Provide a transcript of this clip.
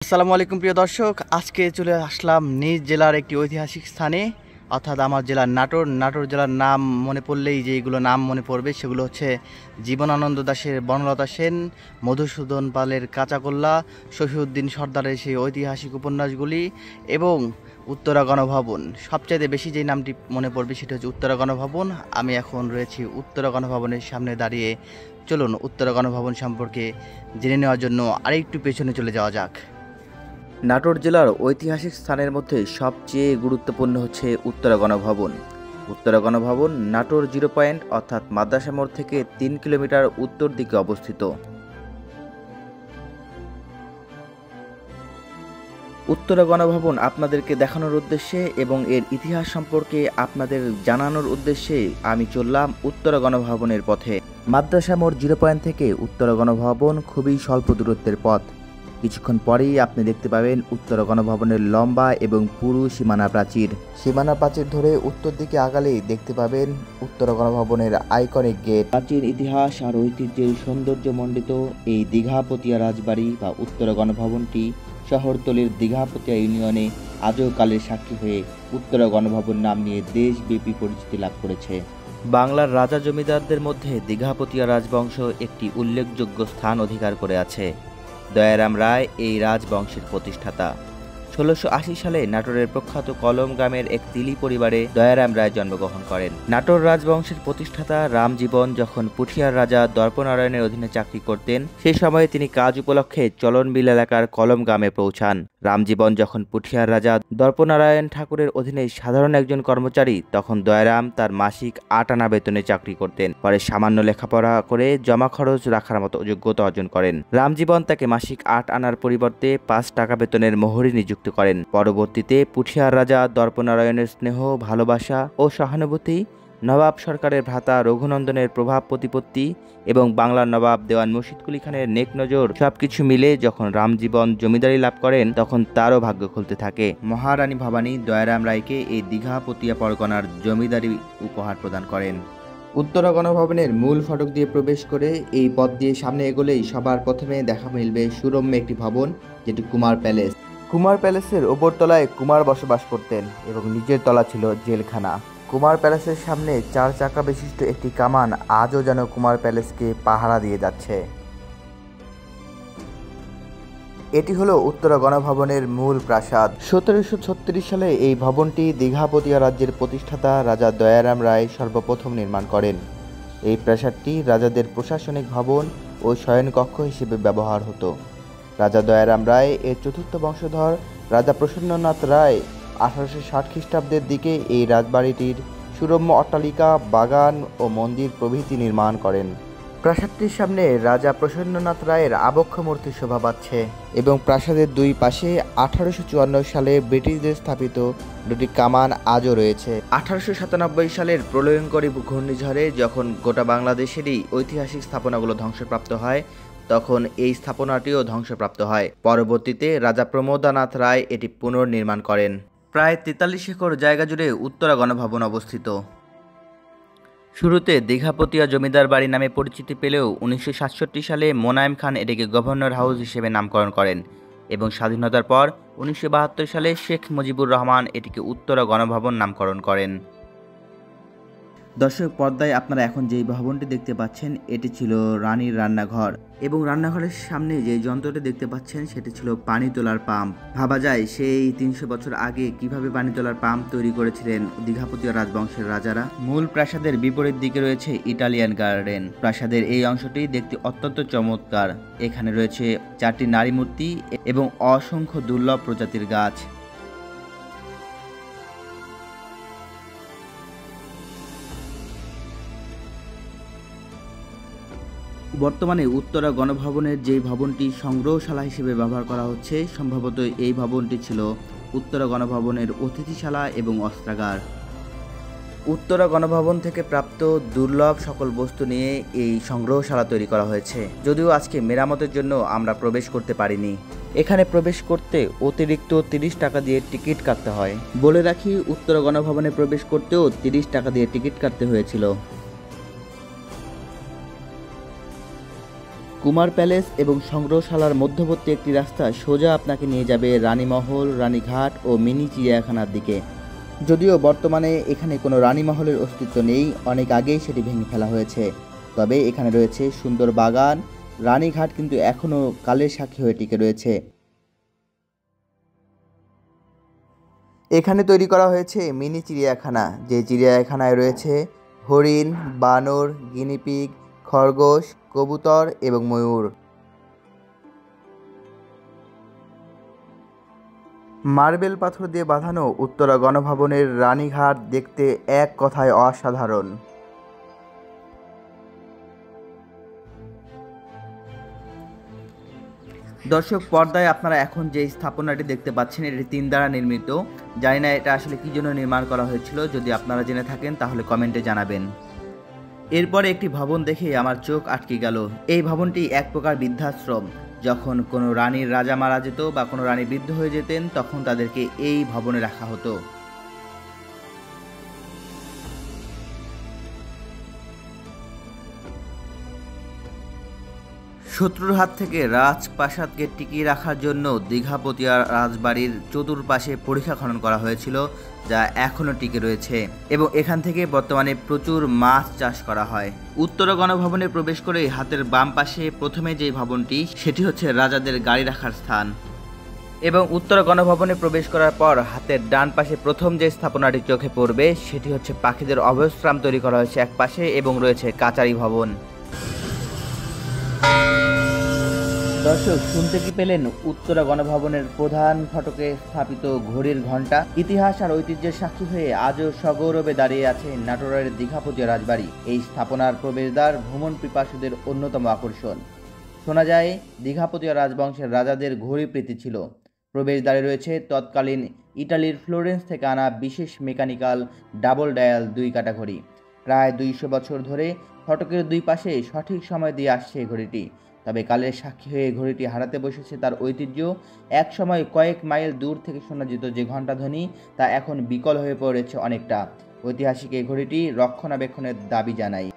আসসালামু আলাইকুম প্রিয় দর্শক, আজকে চলে আসলাম নিজ জেলার একটি ঐতিহাসিক স্থানে, অর্থাৎ আমার জেলার নাটোর জেলার নাম মনে পড়লেই যেগুলো নাম মনে পড়বে সেগুলো হচ্ছে জীবনানন্দ দাশের বনলতা সেন, মধুসূদন পালের কাঁচাগোল্লা, শফিউদ্দিন সর্দারের সেই ঐতিহাসিক উপন্যাসগুলি এবং উত্তরা গণভবন। সবচাইতে বেশি যেই নামটি মনে পড়বে সেটা হচ্ছে উত্তরা গণভবন। আমি এখন রয়েছি উত্তরা গণভবনের সামনে দাঁড়িয়ে। চলুন উত্তরা গণভবন সম্পর্কে জেনে নেওয়ার জন্য আরেকটু পেছনে চলে যাওয়া যাক। নাটোর জেলার ঐতিহাসিক স্থানের মধ্যে সবচেয়ে গুরুত্বপূর্ণ হচ্ছে উত্তরা গণভবন। উত্তরা গণভবন নাটোর 0 পয়েন্ট অর্থাৎ মাদ্রাসা মোড় থেকে 3 কিলোমিটার উত্তর দিকে অবস্থিত। উত্তরা গণভবন আপনাদেরকে দেখানোর উদ্দেশ্যে এবং এর ইতিহাস সম্পর্কে আপনাদের জানানোর উদ্দেশ্যে আমি চললাম উত্তরা গণভবনের পথে। মাদ্রাসা মোড় 0 পয়েন্ট থেকে উত্তরা গণভবন খুবই স্বল্প দূরত্বের পথ। কিছুক্ষণ পরেই আপনি দেখতে পাবেন উত্তরা গণভবনের লম্বা এবং পুরু সীমানা প্রাচীর ধরে উত্তর দিকে আগালেই দেখতে পাবেন উত্তরা গণভবনের আইকনিক গেট। প্রাচীন ইতিহাস আর ঐতিহ্যের সৌন্দর্যমণ্ডিত এই দীঘাপতিয়া রাজবাড়ি বা উত্তরা গণভবনটি শহরতলির দীঘাপতিয়া ইউনিয়নে আজও কালের সাক্ষী হয়ে উত্তরা গণভবন নাম নিয়ে দেশব্যাপী পরিচিতি লাভ করেছে। বাংলার রাজা জমিদারদের মধ্যে দীঘাপতিয়া রাজবংশ একটি উল্লেখযোগ্য স্থান অধিকার করে আছে। দয়ারাম রায় এই রাজবংশের প্রতিষ্ঠাতা। 1680 সালে নাটোরের প্রখ্যাত কলম গ্রামের এক তিলি পরিবারে দয়ারাম রায় জন্মগ্রহণ করেন। নাটোর রাজবংশের প্রতিষ্ঠাতা রামজীবন যখন পুঠিয়ার রাজা দর্পনারায়ণের অধীনে চাকরি করতেন, সেই সময়ে তিনি কাজ উপলক্ষে চলনবিল এলাকার কলম গ্রামে পৌঁছান। রামজীবন যখন পুঠিয়ার রাজা দর্পনারায়ণ ঠাকুরের অধীনে সাধারণ একজন কর্মচারী, তখন দয়ারাম তার মাসিক 8 আনা বেতনে চাকরি করতেন। পরে সামান্য লেখাপড়া করে জমা খরচ রাখার মতো যোগ্যতা অর্জন করেন। রামজীবন তাকে মাসিক 8 আনার পরিবর্তে 5 টাকা বেতনের মোহরি নিযুক্ত করেন। পরবর্তীতে পুঠিয়ার রাজা দর্পনারায়ণের স্নেহ, ভালোবাসা ও সহানুভূতি, নবাব সরকারের ভ্রাতা রঘুনন্দনের প্রভাব প্রতিপত্তি এবং বাংলার নবাব দেওয়ান মুর্শিদ কুলি খানের নেক নজর সবকিছু মিলে যখন রামজীবন জমিদারি লাভ করেন, তখন তারও ভাগ্য খুলতে থাকে। মহারানী ভবানী দয়ারাম রায়কে এই দীঘাপতিয়া পরগনার জমিদারি উপহার প্রদান করেন। উত্তরা গণভবনের মূল ফটক দিয়ে প্রবেশ করে এই পথ দিয়ে সামনে এগোলেই সবার প্রথমে দেখা মিলবে সুরম্য একটি ভবন, যেটি কুমার প্যালেস। কুমার প্যালেসের ওপরতলায় কুমার বসবাস করতেন এবং নিচের তলা ছিল জেলখানা। কুমার প্যালেসের সামনে 4 চাকা বিশিষ্ট একটি কামান আজও যেন কুমার প্যালেসকে পাহারা দিয়ে যাচ্ছে। এটি হলো উত্তরা গণভবনের মূল প্রাসাদ। 1736 সালে এই ভবনটি দীঘাপতিয়া রাজ্যের প্রতিষ্ঠাতা রাজা দয়ারাম রায় সর্বপ্রথম নির্মাণ করেন। এই প্রাসাদটি রাজাদের প্রশাসনিক ভবন ও শয়নকক্ষ হিসেবে ব্যবহার হতো। রাজা দয়ারাম রায় এর চতুর্থ বংশধর রাজা প্রসন্ননাথ রায় 1860 খ্রিস্টাব্দের দিকে এই রাজবাড়িটির সুরম্য অট্টালিকা, বাগান ও মন্দির প্রভৃতি নির্মাণ করেন। প্রাসাদটির সামনে রাজা প্রসন্ননাথ রায়ের আবক্ষ মূর্তি শোভা পাচ্ছে এবং প্রাসাদের দুই পাশে 1854 সালে ব্রিটিশদের স্থাপিত দুটি কামান আজও রয়েছে। 1897 সালের প্রলয়ঙ্করী ঘূর্ণিঝড়ে যখন গোটা বাংলাদেশেরই ঐতিহাসিক স্থাপনাগুলো ধ্বংসপ্রাপ্ত হয়, তখন এই স্থাপনাটিও ধ্বংসপ্রাপ্ত হয়। পরবর্তীতে রাজা প্রমোদানাথ রায় এটি পুনর্নির্মাণ করেন। প্রায় 43 একর জায়গা জুড়ে উত্তরা গণভবন অবস্থিত। শুরুতে দীঘাপতিয়া জমিদার বাড়ি নামে পরিচিতি পেলেও 1967 সালে মোনায়েম খান এটিকে গভর্নর হাউস হিসেবে নামকরণ করেন এবং স্বাধীনতার পর 1972 সালে শেখ মুজিবুর রহমান এটিকে উত্তরা গণভবন নামকরণ করেন। দর্শক, পর্দায় আপনারা এখন যেই ভবনটি দেখতে পাচ্ছেন এটি ছিল রানীর রান্নাঘর এবং রান্নাঘরের সামনে যে যন্ত্রটি দেখতে পাচ্ছেন সেটি ছিল পানি তোলার পাম্প। ভাবা যায় সেই 300 বছর আগে কিভাবে পানি তোলার পাম্প তৈরি করেছিলেন দীঘাপতিয়া রাজবংশের রাজারা। মূল প্রাসাদের বিপরীত দিকে রয়েছে ইটালিয়ান গার্ডেন। প্রাসাদের এই অংশটি দেখতে অত্যন্ত চমৎকার। এখানে রয়েছে 4টি নারী মূর্তি এবং অসংখ্য দুর্লভ প্রজাতির গাছ। বর্তমানে উত্তরা গণভবনের যে ভবনটি সংগ্রহশালা হিসেবে ব্যবহার করা হচ্ছে, সম্ভবত এই ভবনটি ছিল উত্তরা গণভবনের অতিথিশালা এবং অস্ত্রাগার। উত্তরা গণভবন থেকে প্রাপ্ত দুর্লভ সকল বস্তু নিয়ে এই সংগ্রহশালা তৈরি করা হয়েছে। যদিও আজকে মেরামতের জন্য আমরা প্রবেশ করতে পারিনি। এখানে প্রবেশ করতে অতিরিক্ত 30 টাকা দিয়ে টিকিট কাটতে হয়। বলে রাখি, উত্তরা গণভবনে প্রবেশ করতেও 30 টাকা দিয়ে টিকিট কাটতে হয়েছিল। কুমার প্যালেস এবং সংগ্রহশালার মধ্যবর্তী একটি রাস্তা সোজা আপনাকে নিয়ে যাবে রানীমহল, রানীঘাট ও মিনি চিড়িয়াখানার দিকে। যদিও বর্তমানে এখানে কোনো রানীমহলের অস্তিত্ব নেই, অনেক আগেই সেটি ভেঙে ফেলা হয়েছে। তবে এখানে রয়েছে সুন্দর বাগান। রানীঘাট কিন্তু এখনও কালের সাক্ষী হয়ে টিকে রয়েছে। এখানে তৈরি করা হয়েছে মিনি চিড়িয়াখানা, যে চিড়িয়াখানায় রয়েছে হরিণ, বানর, গিনিপিগ, খরগোশ, কবুতর এবং ময়ূর। মার্বেল পাথর দিয়ে বাঁধানো উত্তরা গণভবনের রানীঘাট দেখতে এক কথায় অসাধারণ। দর্শক, পর্দায় আপনারা এখন যে স্থাপনাটি দেখতে পাচ্ছেন এটি 3 দ্বারা নির্মিত। জানি না এটা আসলে কি জন্য নির্মাণ করা হয়েছিল, যদি আপনারা জেনে থাকেন তাহলে কমেন্টে জানাবেন। এরপরে একটি ভবন দেখে আমার চোখ আটকে গেল। এই ভবনটি এক প্রকার বৃদ্ধাশ্রম। যখন কোনো রানীর রাজা মারা যেত বা কোনো রানী বৃদ্ধ হয়ে যেতেন তখন তাদেরকে এই ভবনে রাখা হতো। শত্রুর হাত থেকে রাজপ্রাসাদকে টিকিয়ে রাখার জন্য দীঘাপতিয়া রাজবাড়ির চতুর্পাশে পরিখা খনন করা হয়েছিল, যা এখনও টিকে রয়েছে এবং এখান থেকে বর্তমানে প্রচুর মাছ চাষ করা হয়। উত্তরা গণভবনে প্রবেশ করে হাতের বাম পাশে প্রথমে যে ভবনটি, সেটি হচ্ছে রাজাদের গাড়ি রাখার স্থান। এবং উত্তরা গণভবনে প্রবেশ করার পর হাতের ডান পাশে প্রথম যে স্থাপনাটি চোখে পড়বে সেটি হচ্ছে পাখিদের অভয়স্থান তৈরি করা হয়েছে এক পাশে এবং রয়েছে কাচারি ভবন। দর্শক, শুনতে কি পেলেন? উত্তরা গণভবনের প্রধান ফটকে স্থাপিত ঘড়ির ঘণ্টা ইতিহাস আর ঐতিহ্যের সাক্ষী হয়ে আজও সগৌরবে দাঁড়িয়ে আছে নাটোরের দীঘাপতিয়া রাজবাড়ি। এই স্থাপনার প্রবেশদ্বার ভ্রমণ পিপাসুদের অন্যতম আকর্ষণ। শোনা যায় দীঘাপতিয়া রাজবংশের রাজাদের ঘড়ি প্রীতি ছিল। প্রবেশদ্বারে রয়েছে তৎকালীন ইটালির ফ্লোরেন্স থেকে আনা বিশেষ মেকানিক্যাল ডাবল ডায়াল 2 কাটা ঘড়ি। প্রায় 200 বছর ধরে ফটকের 2 পাশে সঠিক সময় দিয়ে আসছে এই ঘড়িটি। তবে কালের সাক্ষী হয়ে ঘড়িটি হারাতে বসেছে তার ঐতিহ্য। এক সময় কয়েক মাইল দূর থেকে শোনা যেত যে ঘণ্টাধ্বনি, তা এখন বিকল হয়ে পড়েছে অনেকটা। ঐতিহাসিক এই ঘড়িটি রক্ষণাবেক্ষণের দাবি জানাই।